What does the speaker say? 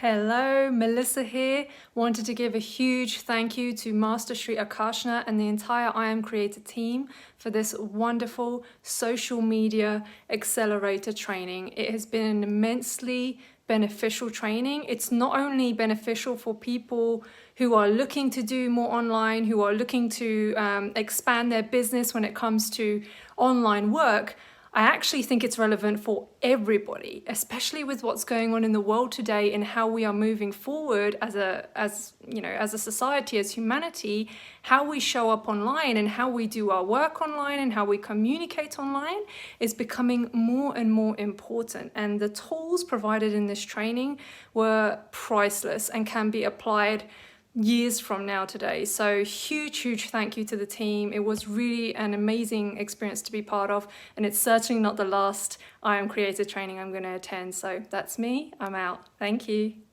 Hello, Melissa here. Wanted to give a huge thank you to Master Sri Akashna and the entire I Am Creator team for this wonderful social media accelerator training. It has been an immensely beneficial training. It's not only beneficial for people who are looking to do more online, who are looking to expand their business when it comes to online work. I actually think it's relevant for everybody, especially with what's going on in the world today and how we are moving forward as a society, as humanity. How we show up online and how we do our work online and how we communicate online is becoming more and more important. And the tools provided in this training were priceless and can be applied years from now today. So huge thank you to the team. It was really an amazing experience to be part of, and it's certainly not the last I Am Creator training I'm going to attend. So that's me. I'm out. Thank you.